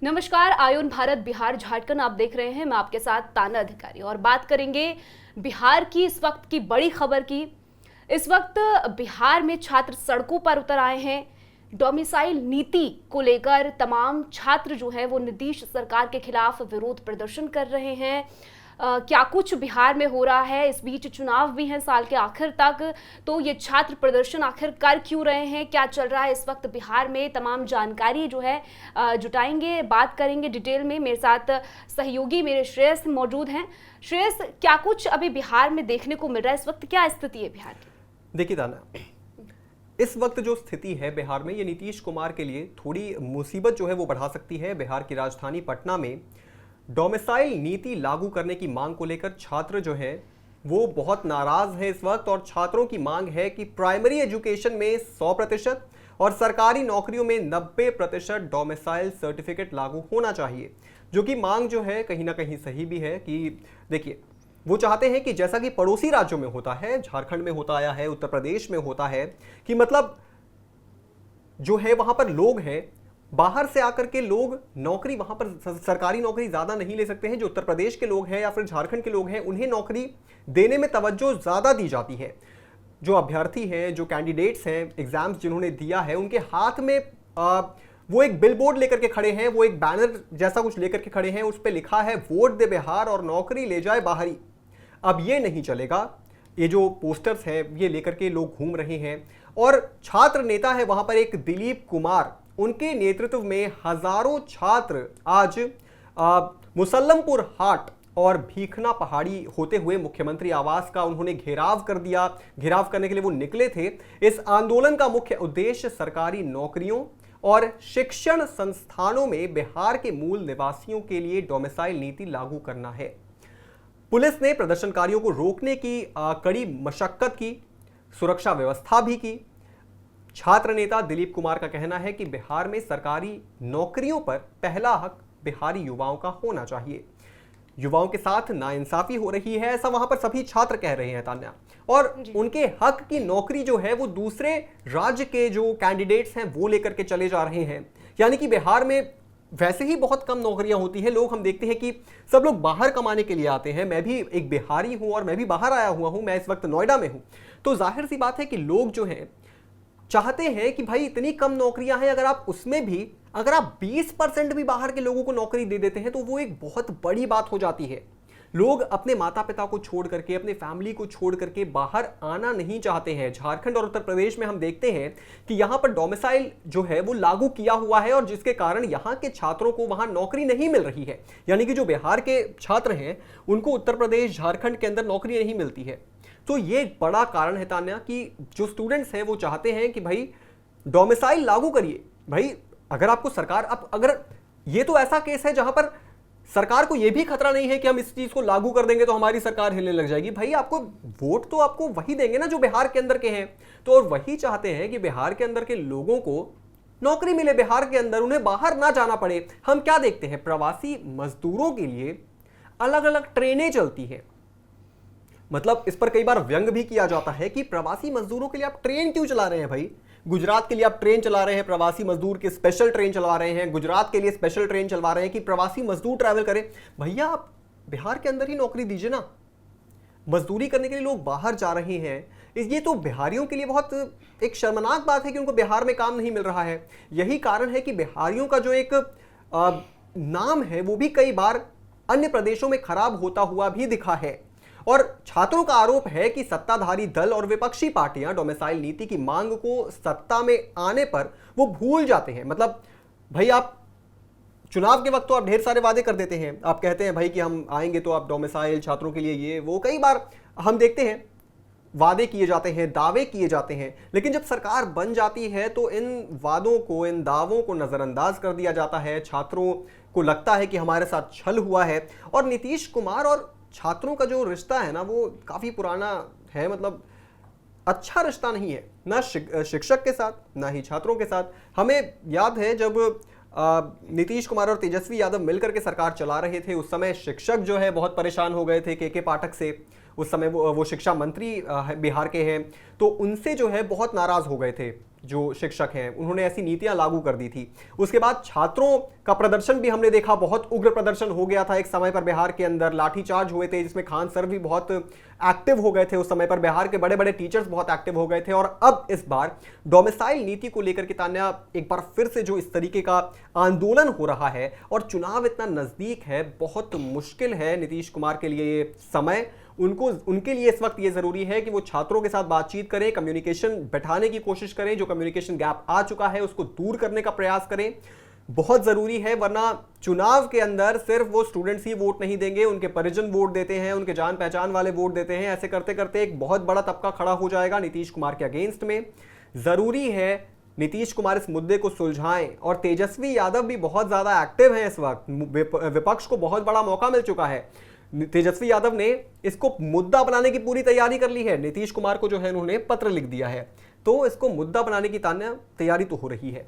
नमस्कार, आयुन भारत बिहार झारखंड आप देख रहे हैं। मैं आपके साथ ताना अधिकारी और बात करेंगे बिहार की इस वक्त की बड़ी खबर की। इस वक्त बिहार में छात्र सड़कों पर उतर आए हैं। डोमिसाइल नीति को लेकर तमाम छात्र जो है वो नीतीश सरकार के खिलाफ विरोध प्रदर्शन कर रहे हैं। क्या कुछ बिहार में हो रहा है, इस बीच चुनाव भी हैं साल के आखिर तक, तो ये छात्र प्रदर्शन आखिर कर क्यों रहे हैं, क्या चल रहा है इस वक्त बिहार में, तमाम जानकारी जो है जुटाएंगे, बात करेंगे डिटेल में। मेरे साथ सहयोगी मेरे श्रेयस मौजूद हैं। श्रेयस, क्या कुछ अभी बिहार में देखने को मिल रहा है, इस वक्त क्या स्थिति है बिहार की? देखिए ताना, इस वक्त जो स्थिति है बिहार में, ये नीतीश कुमार के लिए थोड़ी मुसीबत जो है वो बढ़ा सकती है। बिहार की राजधानी पटना में डोमिसाइल नीति लागू करने की मांग को लेकर छात्र जो है वो बहुत नाराज है इस वक्त, और छात्रों की मांग है कि प्राइमरी एजुकेशन में 100% और सरकारी नौकरियों में 90% डोमिसाइल सर्टिफिकेट लागू होना चाहिए। जो कि मांग जो है कहीं ना कहीं सही भी है कि देखिए, वो चाहते हैं कि जैसा कि पड़ोसी राज्यों में होता है, झारखंड में होता आया है, उत्तर प्रदेश में होता है, कि मतलब जो है वहां पर लोग हैं, बाहर से आकर के लोग नौकरी, वहां पर सरकारी नौकरी ज्यादा नहीं ले सकते हैं। जो उत्तर प्रदेश के लोग हैं या फिर झारखंड के लोग हैं, उन्हें नौकरी देने में तवज्जो ज्यादा दी जाती है। जो अभ्यर्थी हैं, जो कैंडिडेट्स हैं, एग्जाम्स जिन्होंने दिया है, उनके हाथ में वो एक बिल बोर्ड लेकर के खड़े हैं, वो एक बैनर जैसा कुछ लेकर के खड़े हैं, उस पर लिखा है वोट दे बिहार और नौकरी ले जाए बाहरी। अब ये नहीं चलेगा। ये जो पोस्टर्स हैं ये लेकर के लोग घूम रहे हैं, और छात्र नेता है वहां पर एक दिलीप कुमार, उनके नेतृत्व में हजारों छात्र आज मुसल्लमपुर हाट और भीखना पहाड़ी होते हुए मुख्यमंत्री आवास का उन्होंने घेराव कर दिया। घेराव करने के लिए वो निकले थे। इस आंदोलन का मुख्य उद्देश्य सरकारी नौकरियों और शिक्षण संस्थानों में बिहार के मूल निवासियों के लिए डोमिसाइल नीति लागू करना है। पुलिस ने प्रदर्शनकारियों को रोकने की कड़ी मशक्कत की, सुरक्षा व्यवस्था भी की। छात्र नेता दिलीप कुमार का कहना है कि बिहार में सरकारी नौकरियों पर पहला हक बिहारी युवाओं का होना चाहिए। युवाओं के साथ नाइंसाफी हो रही है, ऐसा वहां पर सभी छात्र कह रहे हैं तान्या, और उनके हक की नौकरी जो है वो दूसरे राज्य के जो कैंडिडेट्स हैं वो लेकर के चले जा रहे हैं। यानी कि बिहार में वैसे ही बहुत कम नौकरियां होती हैं। लोग, हम देखते हैं कि सब लोग बाहर कमाने के लिए आते हैं। मैं भी एक बिहारी हूं और मैं भी बाहर आया हुआ हूं। मैं इस वक्त नोएडा में हूं। तो जाहिर सी बात है कि लोग जो हैं चाहते हैं कि भाई इतनी कम नौकरियां हैं, अगर आप उसमें भी अगर आप 20% भी बाहर के लोगों को नौकरी दे देते हैं तो वो एक बहुत बड़ी बात हो जाती है। लोग अपने माता पिता को छोड़ करके, अपने फैमिली को छोड़ करके बाहर आना नहीं चाहते हैं। झारखंड और उत्तर प्रदेश में हम देखते हैं कि यहां पर डोमिसाइल जो है वो लागू किया हुआ है, और जिसके कारण यहां के छात्रों को वहां नौकरी नहीं मिल रही है। यानी कि जो बिहार के छात्र हैं उनको उत्तर प्रदेश, झारखंड के अंदर नौकरी नहीं मिलती है। तो ये एक बड़ा कारण है तान्या कि जो स्टूडेंट्स हैं वो चाहते हैं कि भाई डोमिसाइल लागू करिए। भाई अगर आपको सरकार, अगर ये तो ऐसा केस है जहां पर सरकार को यह भी खतरा नहीं है कि हम इस चीज को लागू कर देंगे तो हमारी सरकार हिलने लग जाएगी। भाई आपको वोट तो आपको वही देंगे ना जो बिहार के अंदर के हैं। तो और वही चाहते हैं कि बिहार के अंदर के लोगों को नौकरी मिले, बिहार के अंदर उन्हें बाहर ना जाना पड़े। हम क्या देखते हैं, प्रवासी मजदूरों के लिए अलग अलग ट्रेनें चलती हैं। मतलब इस पर कई बार व्यंग भी किया जाता है कि प्रवासी मजदूरों के लिए आप ट्रेन क्यों चला रहे हैं भाई? गुजरात के लिए आप ट्रेन चला रहे हैं, प्रवासी मजदूर की स्पेशल ट्रेन चला रहे हैं, गुजरात के लिए स्पेशल ट्रेन चलवा रहे हैं कि प्रवासी मजदूर ट्रैवल करें। भैया आप बिहार के अंदर ही नौकरी दीजिए ना। मजदूरी करने के लिए लोग बाहर जा रहे हैं। ये तो बिहारियों के लिए बहुत एक शर्मनाक बात है कि उनको बिहार में काम नहीं मिल रहा है। यही कारण है कि बिहारियों का जो एक नाम है वो भी कई बार अन्य प्रदेशों में खराब होता हुआ भी दिखा है। और छात्रों का आरोप है कि सत्ताधारी दल और विपक्षी पार्टियां डोमिसाइल नीति की मांग को सत्ता में आने पर वो भूल जाते हैं। मतलब भाई आप चुनाव के वक्त तो आप ढेर सारे वादे कर देते हैं। आप कहते हैं भाई कि हम आएंगे तो आप डोमिसाइल छात्रों के लिए ये वो, कई बार हम देखते हैं वादे किए जाते हैं, दावे किए जाते हैं, लेकिन जब सरकार बन जाती है तो इन वादों को, इन दावों को नजरअंदाज कर दिया जाता है। छात्रों को लगता है कि हमारे साथ छल हुआ है। और नीतीश कुमार और छात्रों का जो रिश्ता है ना वो काफी पुराना है। मतलब अच्छा रिश्ता नहीं है, ना शिक्षक के साथ ना ही छात्रों के साथ। हमें याद है जब नीतीश कुमार और तेजस्वी यादव मिलकर के सरकार चला रहे थे, उस समय शिक्षक जो है बहुत परेशान हो गए थे के पाठक से। उस समय वो शिक्षा मंत्री बिहार के हैं, तो उनसे जो है बहुत नाराज हो गए थे जो शिक्षक हैं उन्होंने ऐसी नीतियां लागू कर दी थी। उसके बाद छात्रों का प्रदर्शन भी हमने देखा, बहुत उग्र प्रदर्शन हो गया था एक समय पर बिहार के अंदर, लाठीचार्ज हुए थे जिसमें खान सर भी बहुत एक्टिव हो गए थे उस समय पर, बिहार के बड़े बड़े टीचर्स बहुत एक्टिव हो गए थे। और अब इस बार डोमिसाइल नीति को लेकर के तान्या एक बार फिर से जो इस तरीके का आंदोलन हो रहा है और चुनाव इतना नजदीक है, बहुत मुश्किल है नीतीश कुमार के लिए ये समय। उनके लिए इस वक्त ये जरूरी है कि वो छात्रों के साथ बातचीत करें, कम्युनिकेशन बैठाने की कोशिश करें, जो कम्युनिकेशन गैप आ चुका है उसको दूर करने का प्रयास करें, बहुत जरूरी है। वरना चुनाव के अंदर सिर्फ वो स्टूडेंट्स ही वोट नहीं देंगे, उनके परिजन वोट देते हैं, उनके जान पहचान वाले वोट देते हैं। ऐसे करते करते एक बहुत बड़ा तबका खड़ा हो जाएगा नीतीश कुमार के अगेंस्ट में। जरूरी है नीतीश कुमार इस मुद्दे को सुलझाएं। और तेजस्वी यादव भी बहुत ज्यादा एक्टिव हैं इस वक्त, विपक्ष को बहुत बड़ा मौका मिल चुका है। तेजस्वी यादव ने इसको मुद्दा बनाने की पूरी तैयारी कर ली है, नीतीश कुमार को जो है उन्होंने पत्र लिख दिया है, तो इसको मुद्दा बनाने की तान्या तैयारी तो हो रही है।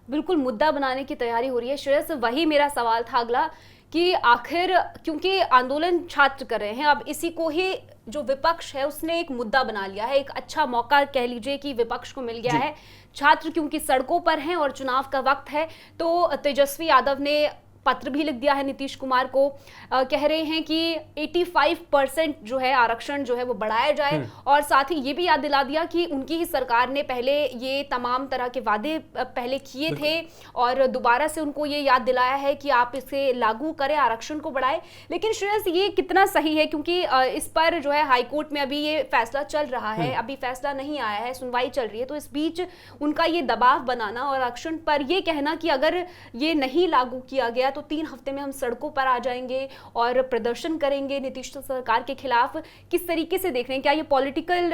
बिल्कुल मुद्दा बनाने की तैयारी हो रही है श्रेयस, वही मेरा सवाल था अगला कि आखिर क्योंकि आंदोलन छात्र कर रहे हैं, अब इसी को ही जो विपक्ष है उसने एक मुद्दा बना लिया है, एक अच्छा मौका कह लीजिए कि विपक्ष को मिल गया है। छात्र क्योंकि सड़कों पर हैं और चुनाव का वक्त है, तो तेजस्वी यादव ने पत्र भी लिख दिया है नीतीश कुमार को, कह रहे हैं कि 85% जो है आरक्षण जो है वो बढ़ाया जाए, और साथ ही ये भी याद दिला दिया कि उनकी ही सरकार ने पहले ये तमाम तरह के वादे पहले किए थे और दोबारा से उनको ये याद दिलाया है कि आप इसे लागू करें, आरक्षण को बढ़ाएं। लेकिन श्रेयस ये कितना सही है, क्योंकि इस पर जो है हाईकोर्ट में अभी ये फैसला चल रहा है, अभी फैसला नहीं आया है, सुनवाई चल रही है, तो इस बीच उनका ये दबाव बनाना और आरक्षण पर ये कहना कि अगर ये नहीं लागू किया गया तो 3 हफ्ते में हम सड़कों पर आ जाएंगे और प्रदर्शन करेंगे नीतीश सरकार के खिलाफ, किस तरीके से देख रहे हैं? क्या ये पॉलिटिकल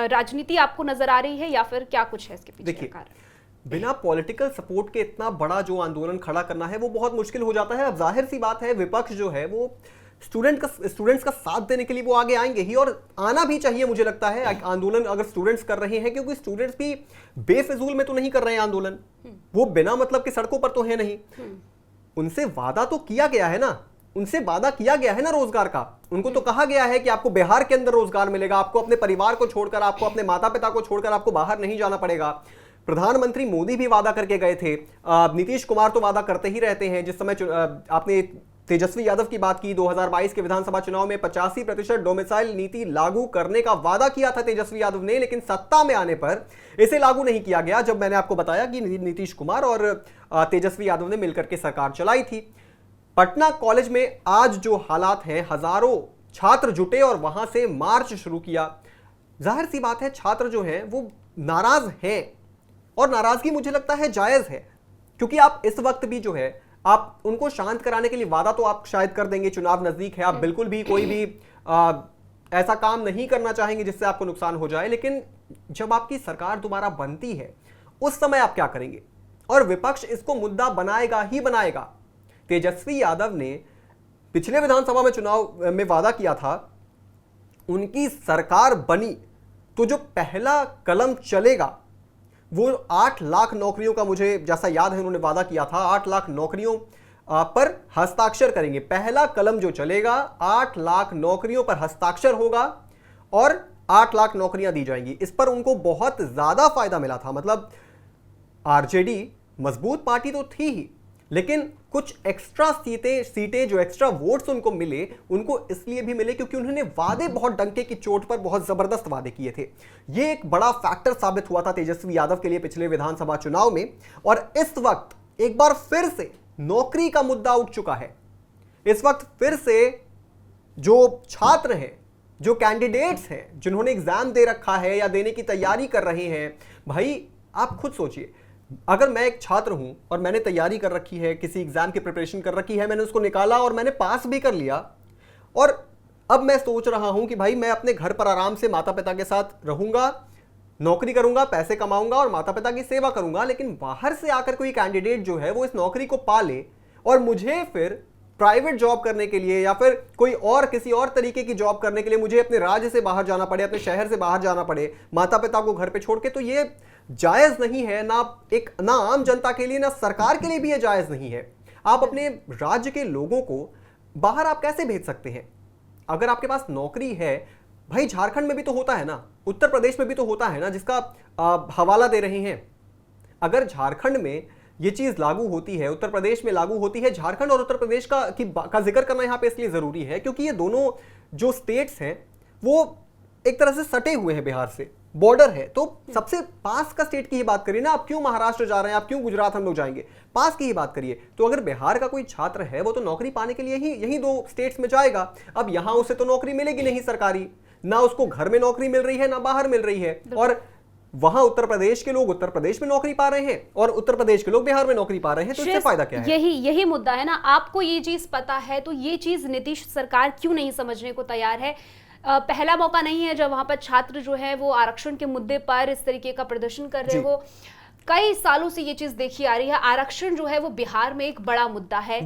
राजनीति आपको नजर आ रही है या फिर क्या कुछ है इसके पीछे? देखिए, बिना पॉलिटिकल सपोर्ट के इतना बड़ा जो आंदोलन खड़ा करना है वो बहुत मुश्किल हो जाता है। अब जाहिर सी बात है विपक्ष जो है वो स्टूडेंट्स का साथ देने के लिए वो आगे आएंगे ही, और आना भी चाहिए मुझे लगता है। आंदोलन अगर स्टूडेंट्स कर रहे हैं, क्योंकि स्टूडेंट्स भी बेफिजूल में तो नहीं कर रहे हैं आंदोलन, वो बिना मतलब के सड़कों पर तो है नहीं, उनसे वादा तो किया गया है ना, उनसे वादा किया गया है ना रोजगार का। उनको तो कहा गया है कि आपको बिहार के अंदर रोजगार मिलेगा, आपको अपने परिवार को छोड़कर, आपको अपने माता पिता को छोड़कर आपको बाहर नहीं जाना पड़ेगा। प्रधानमंत्री मोदी भी वादा करके गए थे, नीतीश कुमार तो वादा करते ही रहते हैं। जिस समय आपने तेजस्वी यादव की बात की, 2022 के विधानसभा चुनाव में 85% डोमिसाइल नीति लागू करने का वादा किया था तेजस्वी यादव ने, लेकिन सत्ता में आने पर इसे लागू नहीं किया गया। जब मैंने आपको बताया कि नीतीश कुमार और तेजस्वी यादव ने मिलकर के सरकार चलाई थी। पटना कॉलेज में आज जो हालात हैं, हजारों छात्र जुटे और वहां से मार्च शुरू किया। जाहिर सी बात है छात्र जो हैं वो नाराज हैं, और नाराजगी मुझे लगता है जायज है, क्योंकि आप इस वक्त भी जो है आप उनको शांत कराने के लिए वादा तो आप शायद कर देंगे, चुनाव नजदीक है, आप बिल्कुल भी कोई भी ऐसा काम नहीं करना चाहेंगे जिससे आपको नुकसान हो जाए। लेकिन जब आपकी सरकार दोबारा बनती है उस समय आप क्या करेंगे? और विपक्ष इसको मुद्दा बनाएगा ही बनाएगा। तेजस्वी यादव ने पिछले विधानसभा में चुनाव में वादा किया था, उनकी सरकार बनी तो जो पहला कलम चलेगा वो 8 लाख नौकरियों का, मुझे जैसा याद है उन्होंने वादा किया था 8 लाख नौकरियों पर हस्ताक्षर करेंगे। पहला कलम जो चलेगा 8 लाख नौकरियों पर हस्ताक्षर होगा और 8 लाख नौकरियां दी जाएंगी। इस पर उनको बहुत ज्यादा फायदा मिला था। मतलब आरजेडी मजबूत पार्टी तो थी ही, लेकिन कुछ एक्स्ट्रा सीटें जो एक्स्ट्रा वोट्स उनको मिले, उनको इसलिए भी मिले क्योंकि उन्होंने वादे बहुत डंके की चोट पर बहुत जबरदस्त वादे किए थे। यह एक बड़ा फैक्टर साबित हुआ था तेजस्वी यादव के लिए पिछले विधानसभा चुनाव में। और इस वक्त एक बार फिर से नौकरी का मुद्दा उठ चुका है। इस वक्त फिर से जो छात्र हैं, जो कैंडिडेट्स हैं, जिन्होंने एग्जाम दे रखा है या देने की तैयारी कर रहे हैं, भाई आप खुद सोचिए, अगर मैं एक छात्र हूं और मैंने तैयारी कर रखी है, किसी एग्जाम की प्रिपरेशन कर रखी है, मैंने उसको निकाला और मैंने पास भी कर लिया, और अब मैं सोच रहा हूं कि भाई मैं अपने घर पर आराम से माता पिता के साथ रहूंगा, नौकरी करूंगा, पैसे कमाऊंगा और माता पिता की सेवा करूंगा। लेकिन बाहर से आकर कोई कैंडिडेट जो है वो इस नौकरी को पा ले और मुझे फिर प्राइवेट जॉब करने के लिए या फिर कोई और किसी और तरीके की जॉब करने के लिए मुझे अपने राज्य से बाहर जाना पड़े, अपने शहर से बाहर जाना पड़े, माता पिता को घर पे छोड़ के, तो ये जायज नहीं है। ना आम जनता के लिए, ना सरकार के लिए भी ये जायज नहीं है। आप अपने राज्य के लोगों को बाहर आप कैसे भेज सकते हैं? अगर आपके पास नौकरी है, भाई झारखंड में भी तो होता है ना, उत्तर प्रदेश में भी तो होता है ना, जिसका हवाला दे रहे हैं। अगर झारखंड में ये चीज लागू होती है, उत्तर प्रदेश में लागू होती है, झारखंड और उत्तर प्रदेश का जिक्र करना यहां पे इसलिए जरूरी है क्योंकि ये दोनों जो स्टेट्स हैं वो एक तरह से सटे हुए हैं बिहार से, बॉर्डर है। तो सबसे पास का स्टेट की ही बात करिए ना, आप क्यों महाराष्ट्र जा रहे हैं, आप क्यों गुजरात हम लोग जाएंगे, पास की ही बात करिए। तो अगर बिहार का कोई छात्र है वो तो नौकरी पाने के लिए ही यही दो स्टेट्स में जाएगा। अब यहां उसे तो नौकरी मिलेगी नहीं सरकारी, ना उसको घर में नौकरी मिल रही है ना बाहर मिल रही है, और वहां उत्तर प्रदेश के लोग उत्तर प्रदेश में नौकरी पा रहे हैं और उत्तर प्रदेश के लोग बिहार में नौकरी पा रहे हैं। तो इससे फायदा क्या है? यही मुद्दा है ना। आपको ये चीज पता है तो ये चीज नीतीश सरकार क्यों नहीं समझने को तैयार है? पहला मौका नहीं है जब वहां पर छात्र जो है वो आरक्षण के मुद्दे पर इस तरीके का प्रदर्शन कर रहे हो। कई सालों से ये चीज देखी आ रही है। आरक्षण जो है वो बिहार में एक बड़ा मुद्दा है,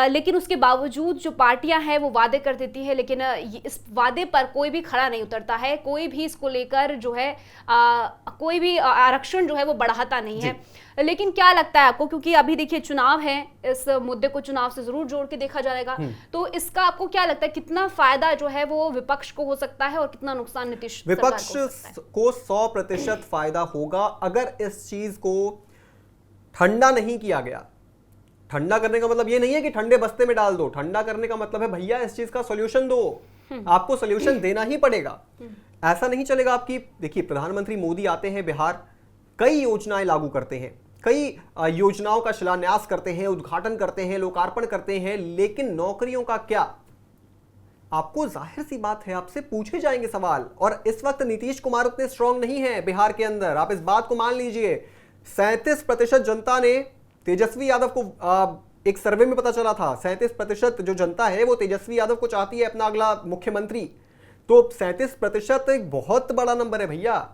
लेकिन उसके बावजूद जो पार्टियां हैं वो वादे कर देती है, लेकिन इस वादे पर कोई भी खड़ा नहीं उतरता है। कोई भी इसको लेकर जो है कोई भी आरक्षण जो है वो बढ़ाता नहीं है। लेकिन क्या लगता है आपको, क्योंकि अभी देखिए चुनाव है, इस मुद्दे को चुनाव से जरूर जोड़ के देखा जाएगा, तो इसका आपको क्या लगता है कितना फायदा जो है वो विपक्ष को हो सकता है और कितना नुकसान नीतीश सरकार को हो सकता है? विपक्ष को 100% फायदा होगा अगर इस चीज को ठंडा नहीं किया गया। ठंडा करने का मतलब ये नहीं है कि ठंडे बस्ते में डाल दो, ठंडा करने का मतलब है भैया इस चीज का सॉल्यूशन दो, आपको सॉल्यूशन देना ही पड़ेगा। ऐसा नहीं चलेगा आपकी। देखिए प्रधानमंत्री मोदी आते हैं बिहार, कई योजनाएं लागू करते हैं, कई योजनाओं का शिलान्यास करते हैं, उद्घाटन करते हैं, लोकार्पण करते हैं, लेकिन नौकरियों का क्या? आपको जाहिर सी बात है आपसे पूछे जाएंगे सवाल। और इस वक्त नीतीश कुमार उतने स्ट्रांग नहीं है बिहार के अंदर, आप इस बात को मान लीजिए। 37% जनता ने तेजस्वी यादव को, एक सर्वे में पता चला था 37% जो जनता है वो तेजस्वी यादव को चाहती है अपना अगला मुख्यमंत्री। तो 37% एक बहुत बड़ा नंबर है भैया।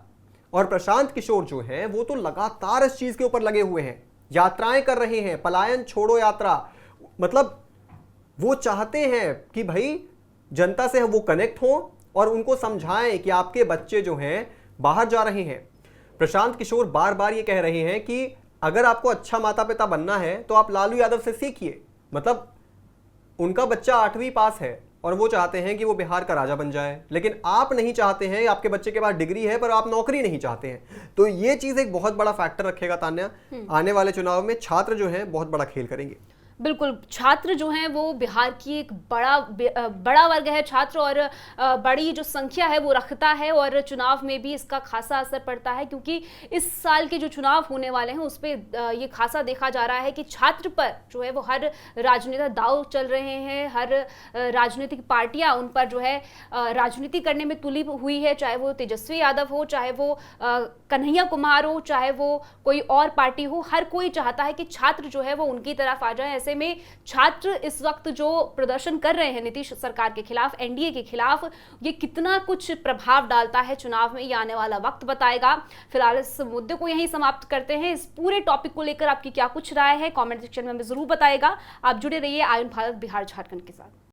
और प्रशांत किशोर जो है वो तो लगातार इस चीज के ऊपर लगे हुए हैं, यात्राएं कर रहे हैं, पलायन छोड़ो यात्रा। मतलब वो चाहते हैं कि भाई जनता से वो कनेक्ट हो और उनको समझाएं कि आपके बच्चे जो हैं बाहर जा रहे हैं। प्रशांत किशोर बार बार ये कह रहे हैं कि अगर आपको अच्छा माता पिता बनना है तो आप लालू यादव से सीखिए। मतलब उनका बच्चा 8वीं पास है और वो चाहते हैं कि वो बिहार का राजा बन जाए, लेकिन आप नहीं चाहते हैं, आपके बच्चे के पास डिग्री है पर आप नौकरी नहीं चाहते हैं। तो ये चीज एक बहुत बड़ा फैक्टर रखेगा तान्या। आने वाले चुनाव में छात्र जो है बहुत बड़ा खेल करेंगे। बिल्कुल, छात्र जो हैं वो बिहार की एक बड़ा वर्ग है छात्र, और बड़ी जो संख्या है वो रखता है, और चुनाव में भी इसका खासा असर पड़ता है, क्योंकि इस साल के जो चुनाव होने वाले हैं उस पर ये खासा देखा जा रहा है कि छात्र पर जो है वो हर राजनीतिक दाव चल रहे हैं, हर राजनीतिक पार्टियां उन पर जो है राजनीति करने में तुली हुई है, चाहे वो तेजस्वी यादव हो, चाहे वो कन्हैया कुमार हो, चाहे वो कोई और पार्टी हो। हर कोई चाहता है कि छात्र जो है वो उनकी तरफ आ जाए। ऐसे में छात्र इस वक्त जो प्रदर्शन कर रहे हैं नीतीश सरकार के खिलाफ, एनडीए के खिलाफ, ये कितना कुछ प्रभाव डालता है चुनाव में, ये आने वाला वक्त बताएगा। फिलहाल इस मुद्दे को यहीं समाप्त करते हैं। इस पूरे टॉपिक को लेकर आपकी क्या कुछ राय है कमेंट सेक्शन में हमें जरूर बताएगा। आप जुड़े रहिए आयुन भारत बिहार झारखंड के साथ।